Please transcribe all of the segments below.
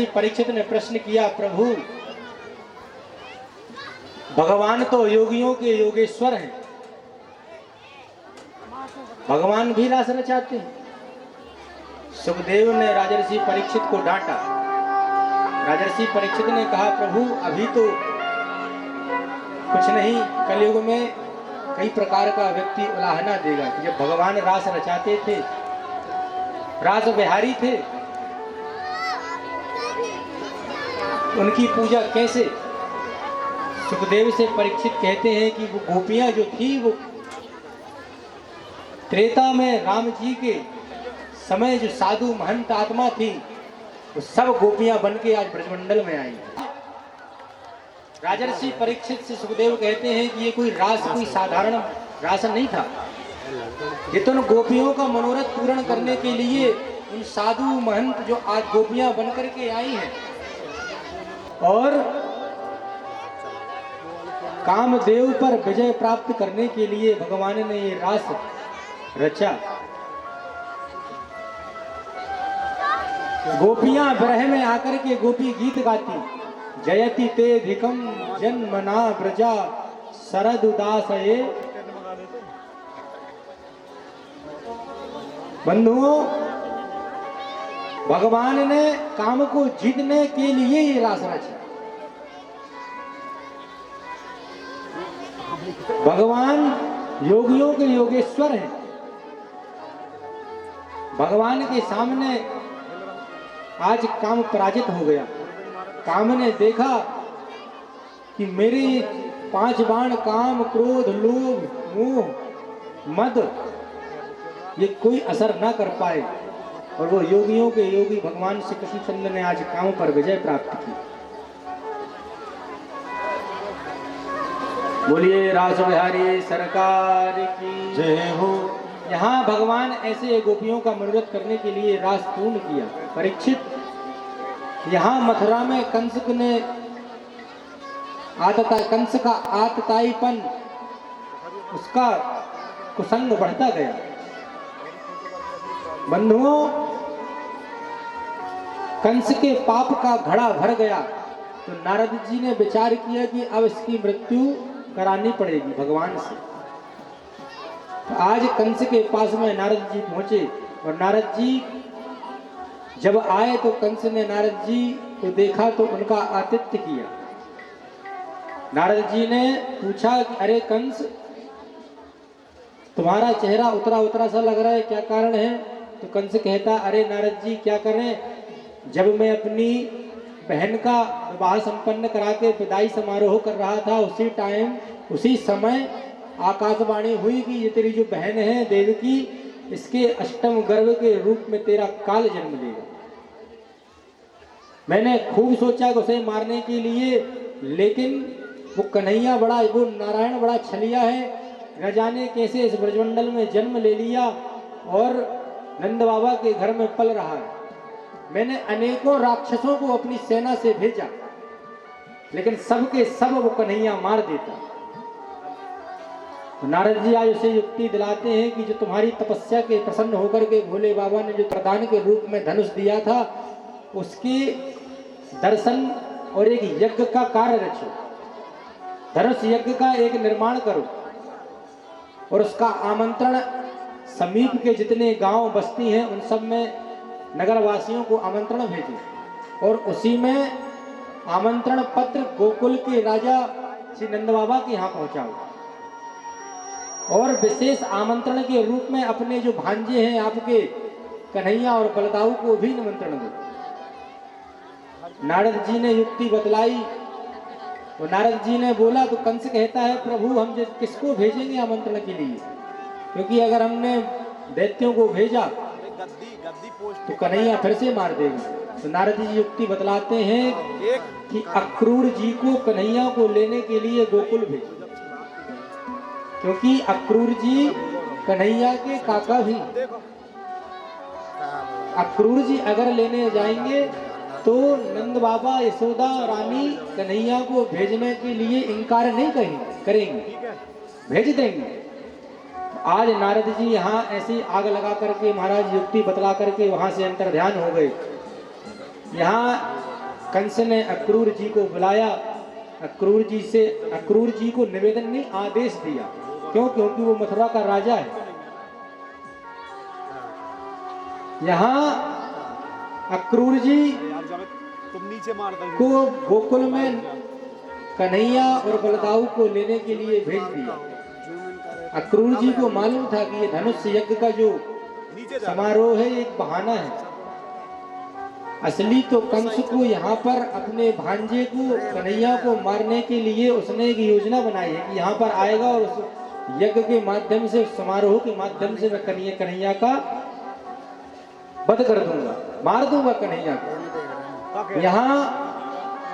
परीक्षित ने प्रश्न किया, प्रभु भगवान तो योगियों के योगेश्वर हैं, भगवान भी रास रचाते हैं। सुखदेव ने राजर्षि परीक्षित को डांटा। राजर्षि परीक्षित ने कहा, प्रभु अभी तो कुछ नहीं, कलयुग में कई प्रकार का व्यक्ति उलाहना देगा कि जब भगवान रास रचाते थे, रास बिहारी थे, उनकी पूजा कैसे। सुखदेव से परीक्षित कहते हैं कि वो गोपियां जो थी वो त्रेता में राम जी के समय जो साधु महंत आत्मा थी, वो सब गोपियां बनके आज ब्रजमंडल में आई। राजर्षि परीक्षित से सुखदेव कहते हैं कि ये कोई रास कोई साधारण रास नहीं था, ये तो उन गोपियों का मनोरथ पूर्ण करने के लिए उन साधु महंत जो आज गोपियां बनकर के आई हैं और कामदेव पर विजय प्राप्त करने के लिए भगवान ने ये रास रचा। गोपियां विरह में आकर के गोपी गीत गाती, जयति ते धिकम जन्मना ब्रजा शरद उदासये। बंधुओं, भगवान ने काम को जीतने के लिए ये रास रचा। भगवान योगियों के योगेश्वर हैं। भगवान के सामने आज काम पराजित हो गया। काम ने देखा कि मेरे 5 बाण काम क्रोध लोभ मोह मद ये कोई असर ना कर पाए, और वो योगियों के योगी भगवान श्री कृष्णचंद्र ने आज काम पर विजय प्राप्त की। बोलिए रास बिहारी सरकार की जय हो। यहाँ भगवान ऐसे गोपियों का मनोरथ करने के लिए रास पूर्ण किया। परीक्षित, यहाँ मथुरा में कंस का आतताईपन, उसका कुसंग बढ़ता गया। बंधुओं, कंस के पाप का घड़ा भर गया तो नारद जी ने विचार किया कि अब इसकी मृत्यु करानी पड़ेगी भगवान से। तो आज कंस के पास में नारद जी पहुंचे, और नारद जी जब आए तो कंस ने नारद जी को देखा तो उनका आतिथ्य किया। नारद जी ने पूछा कि अरे कंस, तुम्हारा चेहरा उतरा उतरा सा लग रहा है, क्या कारण है। तो कंस कहता, अरे नारद जी क्या करें, जब मैं अपनी बहन का विवाह संपन्न करा के विदाई समारोह कर रहा था, उसी टाइम उसी समय आकाशवाणी हुई कि ये तेरी जो बहन है देवकी, इसके अष्टम गर्भ के रूप में तेरा काल जन्म लेगा। मैंने खूब सोचा कि उसे मारने के लिए, लेकिन वो कन्हैया वो नारायण बड़ा छलिया है, न जाने कैसे इस ब्रजमंडल में जन्म ले लिया और नंद बाबा के घर में पल रहा है। मैंने अनेकों राक्षसों को अपनी सेना से भेजा, लेकिन सब के सब वो कन्हैया मार देता। नारद जी आज उसे युक्ति दिलाते हैं कि जो तुम्हारी तपस्या के प्रसन्न होकर के भोले बाबा ने जो प्रदान के रूप में धनुष दिया था, उसके दर्शन और एक यज्ञ का कार्य रचो, धनुष यज्ञ का एक निर्माण करो, और उसका आमंत्रण समीप के जितने गांव बस्ती हैं उन सब में नगरवासियों को आमंत्रण भेजो, और उसी में आमंत्रण पत्र गोकुल के राजा श्री नंद बाबा के यहाँ पहुंचाओ, और विशेष आमंत्रण के रूप में अपने जो भांजे हैं आपके कन्हैया और बलदाऊ को भी निमंत्रण दो। नारद जी ने युक्ति बतलाई, और नारद जी ने बोला तो कंस कहता है, प्रभु हम किसको भेजेंगे आमंत्रण के लिए, क्योंकि अगर हमने दैत्यों को भेजा तो कन्हैया फिर से मार देगा। तो नारद जी युक्ति बतलाते हैं कि अक्रूर जी को कन्हैया को लेने के लिए गोकुल भेजो, क्योंकि अक्रूर जी कन्हैया के काका भी। अक्रूर जी अगर लेने जाएंगे तो नंद बाबा यशोदा रानी कन्हैया को भेजने के लिए इनकार नहीं करेंगे, भेज देंगे। आज नारद जी यहाँ ऐसी आग लगा करके महाराज युक्ति बतला करके वहां से अंतर्ध्यान हो गए। यहाँ कंस ने अक्रूर जी को बुलाया, अक्रूर जी को निवेदन नहीं आदेश दिया। क्यों? क्योंकि वो मथुरा का राजा है। यहाँ अक्रूर जी को गोकुल में कन्हैया और बलदाऊ को लेने के लिए भेज दिया। अक्रूर जी को मालूम था कि ये धनुष यज्ञ का जो समारोह है एक बहाना है। असली तो कंस को यहाँ पर अपने भांजे को कन्हैया को मारने के लिए उसने एक योजना बनाई है कि यहाँ पर आएगा और उस यज्ञ के माध्यम से, उस समारोह के माध्यम से मैं कन्हैया का वध कर दूंगा, मार दूंगा कन्हैया को। यहाँ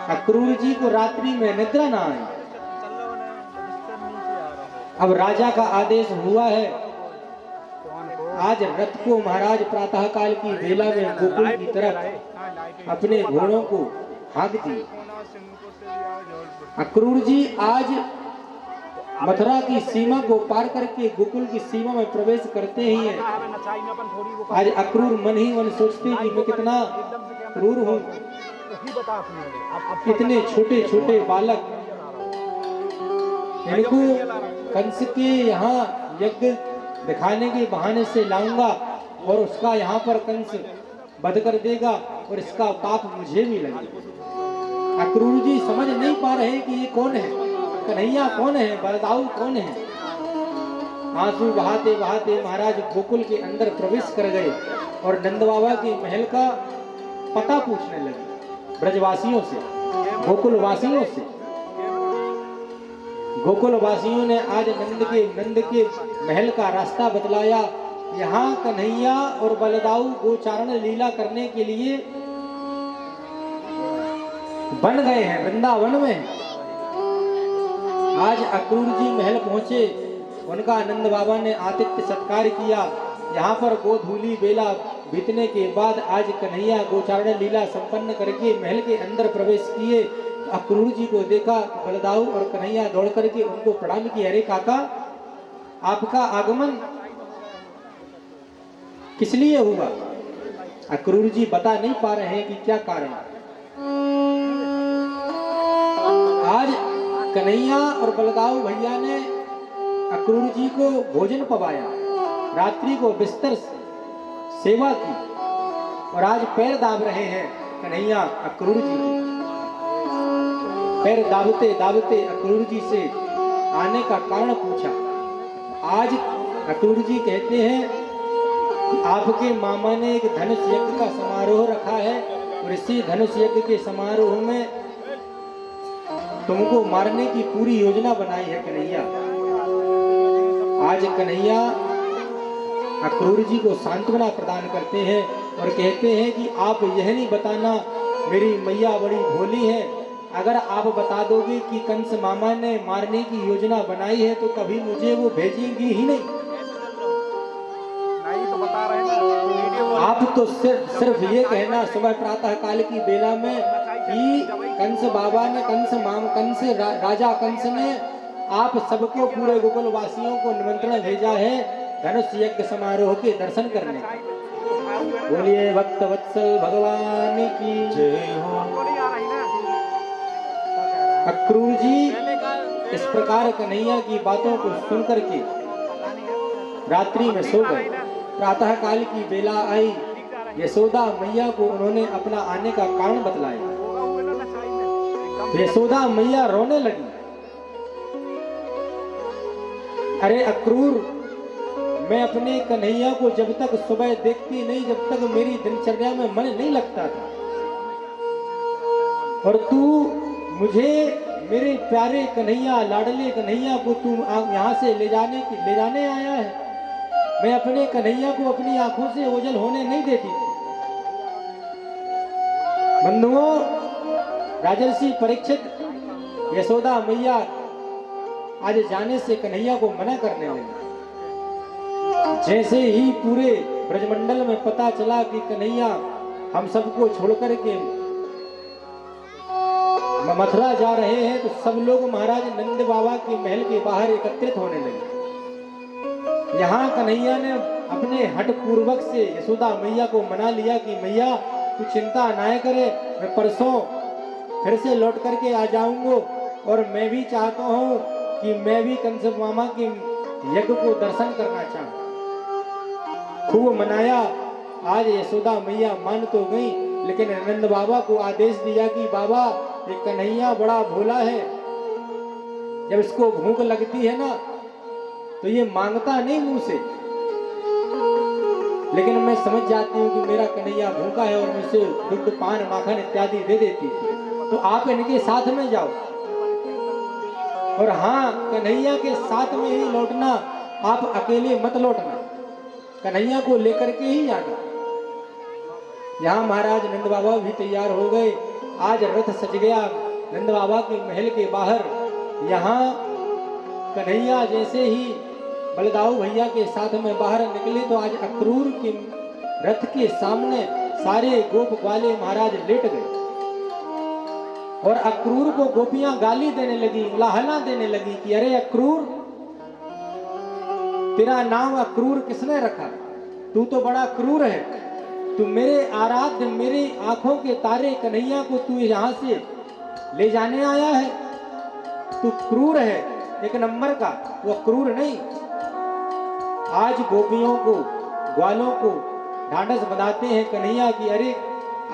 अक्रूर जी को रात्रि में निद्रा ना आई। अब राजा का आदेश हुआ है, आज रथ को महाराज प्रातः काल की बेला में गोकुल की तरफ अपने घोड़ों को हाँक दी। अक्रूर जी आज मथुरा की सीमा को पार करके गोकुल की सीमा में प्रवेश करते ही हैं। आज अक्रूर मन ही मन सोचते कि मैं कितना क्रूर हूँ, इतने छोटे छोटे बालक, इनको कंस के यहाँ यज्ञ दिखाने के बहाने से लाऊंगा और उसका यहाँ पर कंस वध कर देगा और इसका पाप मुझे भी लगेगा। अक्रूर जी समझ नहीं पा रहे कि ये कौन है, कन्हैया कौन है, बलदाऊ कौन है। आंसू बहाते बहाते महाराज गोकुल के अंदर प्रवेश कर गए और नंद बाबा के महल का पता पूछने लगे ब्रजवासियों से, गोकुल वासियों से। गोकुल वासियों ने आज नंद के महल का रास्ता बतलाया। यहाँ कन्हैया और बलदाऊ गोचारण लीला करने के लिए बन गए हैं वृंदावन में। आज अक्रूर जी महल पहुंचे, उनका आनंद बाबा ने आतिथ्य सत्कार किया। यहाँ पर गोधूली बेला बीतने के बाद आज कन्हैया गोचारण लीला संपन्न करके महल के अंदर प्रवेश किए। अक्रूर जी को देखा, बलदाऊ और कन्हैया दौड़ करके उनको प्रणाम किया। अरे काका, आपका आगमन किस लिए हुआ? अक्रूर जी बता नहीं पा रहे हैं कि क्या कारण। आज कन्हैया और बलदाऊ भैया ने अक्रूर जी को भोजन पवाया, रात्रि को बिस्तर सेवा की और आज पैर दाब रहे हैं कन्हैया अक्रूर जी के। पैर दाबते दाबते अक्रूर जी से आने का कारण पूछा। आज अक्रूर जी कहते हैं कि आपके मामा ने एक धनुष यज्ञ का समारोह रखा है और इसी धनुष यज्ञ के समारोह में तुमको मारने की पूरी योजना बनाई है कन्हैया। आज कन्हैया अक्रूर जी को सांत्वना प्रदान करते हैं और कहते हैं कि आप यह नहीं बताना मेरी मैया बड़ी भोली है, अगर आप बता दोगे कि कंस मामा ने मारने की योजना बनाई है तो कभी मुझे वो भेजेंगी ही नहीं। तो बता रहे हैं आप तो सिर्फ ये कहना सुबह प्रातः काल की बेला में कि कंस बाबा ने राजा कंस ने आप सबको पूरे गोकुल वासियों को निमंत्रण भेजा है धनुष यज्ञ समारोह के दर्शन करने। बोलिए भक्त वत्सल भगवान की जय हो। अक्रूर जी इस प्रकार कन्हैया की बातों को सुनकर के रात्रि में सो गए। प्रातः काल की बेला आई, यशोदा मैया को उन्होंने अपना आने का कारण बतलाया। यशोदा मैया रोने लगी। अरे अक्रूर, मैं अपने कन्हैया को जब तक सुबह देखती नहीं, जब तक मेरी दिनचर्या में मन नहीं लगता था, और तू मुझे मेरे प्यारे कन्हैया, लाडले कन्हैया को तू यहाँ से ले जाने आया है। मैं अपने कन्हैया को अपनी आंखों से ओझल होने नहीं देती थी। बंधुओं, राजर्षि परीक्षित यशोदा मैया आज जाने से कन्हैया को मना करने लगी। जैसे ही पूरे ब्रजमंडल में पता चला कि कन्हैया हम सबको छोड़कर के मथुरा जा रहे हैं, तो सब लोग महाराज नंद बाबा के महल के बाहर एकत्रित होने लगे। यहाँ कन्हैया ने अपने हट पूर्वक से यशोदा मैया को मना लिया कि मैया तू चिंता ना करे, मैं परसों फिर से लौट करके आ जाऊंगा और मैं भी चाहता हूँ कि मैं भी कंस मामा के यज्ञ को दर्शन करना चाहूँ। खूब मनाया। आज यशोदा मैया मान तो गई, लेकिन नंद बाबा को आदेश दिया कि बाबा ये कन्हैया बड़ा भोला है, जब इसको भूख लगती है ना तो ये मांगता नहीं मुंह से, लेकिन मैं समझ जाती हूँ कि मेरा कन्हैया भूखा है और मुझसे दुग्ध पान माखन इत्यादि दे देती है, तो आप इनके साथ में जाओ। और हाँ, कन्हैया के साथ में ही लौटना, आप अकेले मत लौटना, कन्हैया को लेकर के ही आना। यहाँ महाराज नंद बाबा भी तैयार हो गए। आज रथ सज गया नंद बाबा के महल के बाहर। यहाँ कन्हैया जैसे ही बलदाऊ भैया के साथ में बाहर निकले तो आज अक्रूर के रथ के सामने सारे गोप ग्वाले महाराज लेट गए और अक्रूर को गोपियां गाली देने लगी, उलाहना देने लगी कि अरे अक्रूर, तेरा नाम अक्रूर किसने रखा? तू तो बड़ा क्रूर है। तू मेरे आराध्य, मेरी आंखों के तारे कन्हैया को तू यहाँ से ले जाने आया है। तू क्रूर है, एक नंबर का, वो क्रूर नहीं। आज गोपियों को, ग्वालों को ढांढस बंधाते हैं कन्हैया की, अरे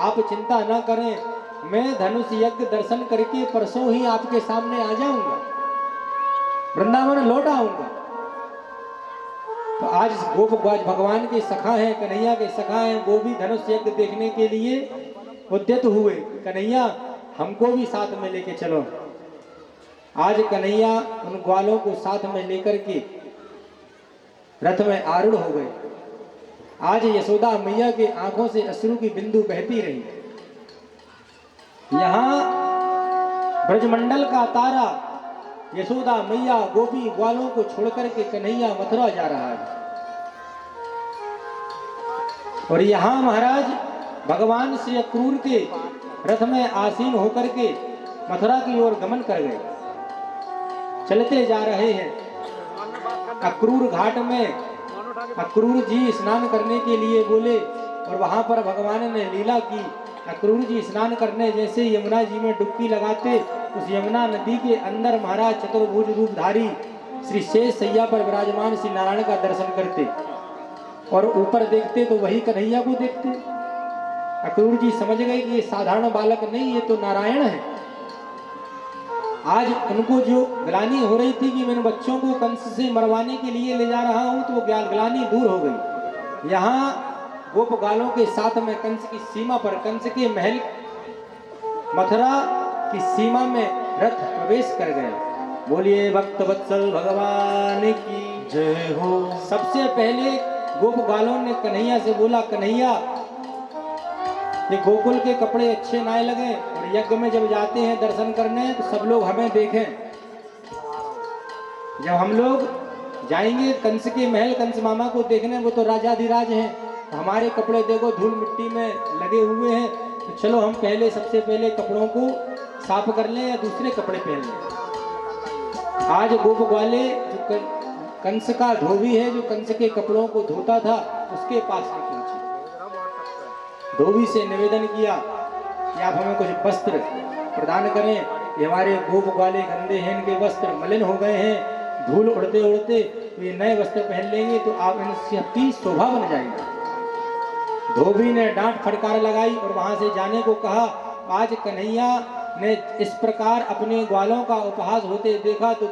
आप चिंता ना करें, मैं धनुष यज्ञ दर्शन करके परसों ही आपके सामने आ जाऊंगा, वृंदावन लौट आऊंगा। तो आज गोप भगवान के सखा हैं, कन्हैया के सखा हैं, वो भी धनुष यज्ञ देखने के लिए उद्यत हुए। कन्हैया हमको भी साथ में लेके चलो। आज कन्हैया उन ग्वालों को साथ में लेकर के रथ में आरूढ़ हो गए। आज यशोदा मैया के आंखों से अश्रु की बिंदु बहती रही। यहाँ ब्रजमंडल का तारा यशोदा मैया गोपी ग्वालों को छोड़कर के कन्हैया मथुरा जा रहा है। और यहाँ महाराज भगवान श्री अक्रूर के रथ में आसीन होकर के मथुरा की ओर गमन कर गए। चलते जा रहे हैं। अक्रूर घाट में अक्रूर जी स्नान करने के लिए बोले और वहां पर भगवान ने लीला की। अक्रूर जी स्नान करने जैसे यमुना जी में डुबकी लगाते, उस यमुना नदी के अंदर महाराज चतुर्भुज रूपधारी श्री शेष सैया पर विराजमान श्री नारायण का दर्शन करते और ऊपर देखते तो वही कन्हैया को देखते। अक्रूर जी समझ गए कि ये साधारण बालक नहीं, ये तो नारायण है। आज उनको जो ग्लानि हो रही थी कि मैंने बच्चों को कंस से मरवाने के लिए ले जा रहा हूं, तो वो ग्लानि दूर हो गई। यहाँ गोप गालों के साथ में कंस की सीमा पर, कंस के महल मथुरा की सीमा में रथ प्रवेश कर गया। बोलिए भक्त वत्सल भगवान की जय हो। सबसे पहले गोप गालों ने कन्हैया से बोला, कन्हैया ये गोकुल के कपड़े अच्छे ना लगे और यज्ञ में जब जाते हैं दर्शन करने तो सब लोग हमें देखें। जब हम लोग जाएंगे कंस के महल, कंस मामा को देखने, वो तो राजाधिराज हैं, तो हमारे कपड़े देखो धूल मिट्टी में लगे हुए हैं, तो चलो हम पहले सबसे पहले कपड़ों को साफ कर लें या दूसरे कपड़े पहन लें। आज गोप ग्वाले जो कंस का धोबी है, जो कंस के कपड़ों को धोता था, उसके पास में पहुंचे। धोबी से निवेदन किया कि आप हमें कुछ वस्त्र प्रदान करें, ये हमारे गोप ग्वाले गंदे हैं, इनके वस्त्र मलिन हो गए हैं, धूल उड़ते उड़ते, तो ये नए वस्त्र पहन लेंगे तो आप इनकी शोभा बन जाएगी। धोबी ने डांट फटकार लगाई और वहां से जाने को कहा। आज कन्हैया ने इस प्रकार अपने ग्वालों का उपहास होते देखा तो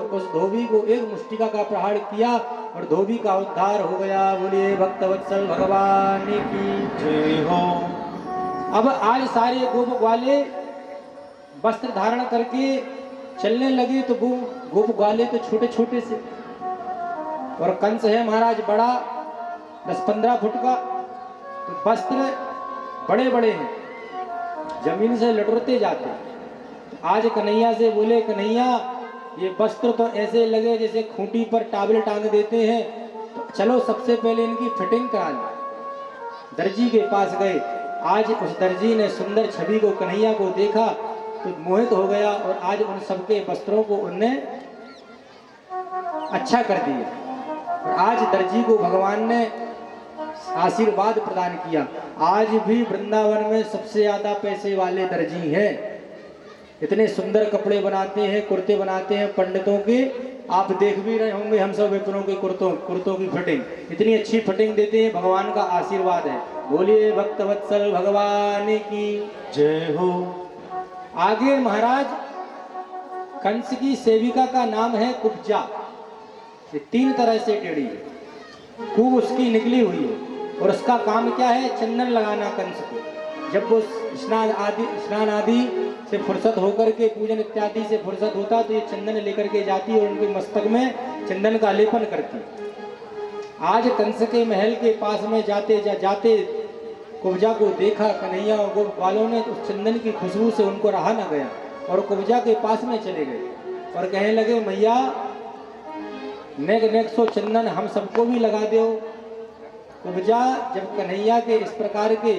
उस धोबी को एक मुष्टिका का प्रहार किया और धोबी का उद्धार हो गया। बोलिए भक्तवत्सल भगवान की जय हो। अब आज सारे गोप ग्वाले वस्त्र धारण करके चलने लगे, तो गोप ग्वाले तो छोटे छोटे से, और कंस है महाराज बड़ा 10-15 फुट का, तो वस्त्र बड़े बड़े हैं, जमीन से लटरते जाते। तो आज कन्हैया से बोले, कन्हैया ये वस्त्र तो ऐसे लगे जैसे खूंटी पर टावल टांग देते हैं, तो चलो सबसे पहले इनकी फिटिंग करा ली। दर्जी के पास गए। आज उस दर्जी ने सुंदर छवि को, कन्हैया को देखा तो मोहित हो गया और आज उन सबके वस्त्रों को उनने अच्छा कर दिया। और आज दर्जी को भगवान ने आशीर्वाद प्रदान किया। आज भी वृंदावन में सबसे ज्यादा पैसे वाले दर्जी हैं। इतने सुंदर कपड़े बनाते हैं, कुर्ते बनाते हैं पंडितों के। आप देख भी रहे होंगे हम सब विप्रों के कुर्तों की फिटिंग, इतनी अच्छी फिटिंग देते हैं, भगवान का आशीर्वाद है। बोलिए भक्तवत्सल भगवान की जय हो। आगे महाराज कंस की सेविका का नाम है कुब्जा। ये 3 तरह से टेढ़ी है, खूब उसकी निकली हुई है और उसका काम क्या है? चंदन लगाना कंस को। जब वो स्नान आदि से फुर्सत होकर के, पूजन इत्यादि से फुर्सत होता तो ये चंदन लेकर के जाती और उनके मस्तक में चंदन का लेपन करती। आज कंस के महल के पास में जाते कुब्जा को देखा कन्हैया और गोप वालों ने, उस चंदन की खुशबू से उनको रहा न गया और कुब्जा के पास में चले गए और कहने लगे, मैया नेक सो चंदन हम सबको भी लगा दो। कुब्जा जब कन्हैया के इस प्रकार के,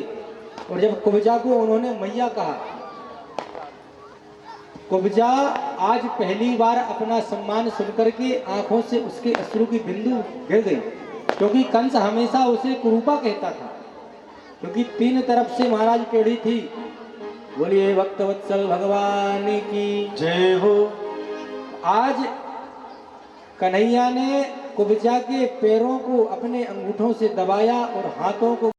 और जब कुब्जा को उन्होंने मैया कहा, कुब्जा आज पहली बार अपना सम्मान सुनकर के आंखों से उसके अश्रु की बिंदु गिर गई, क्योंकि कंस हमेशा उसे कुरूपा कहता था, क्योंकि 3 तरफ से महाराज टेढ़ी थी। बोलिए भक्तवत्सल भगवान की जय हो। आज कन्हैया ने कुब्जा के पैरों को अपने अंगूठों से दबाया और हाथों को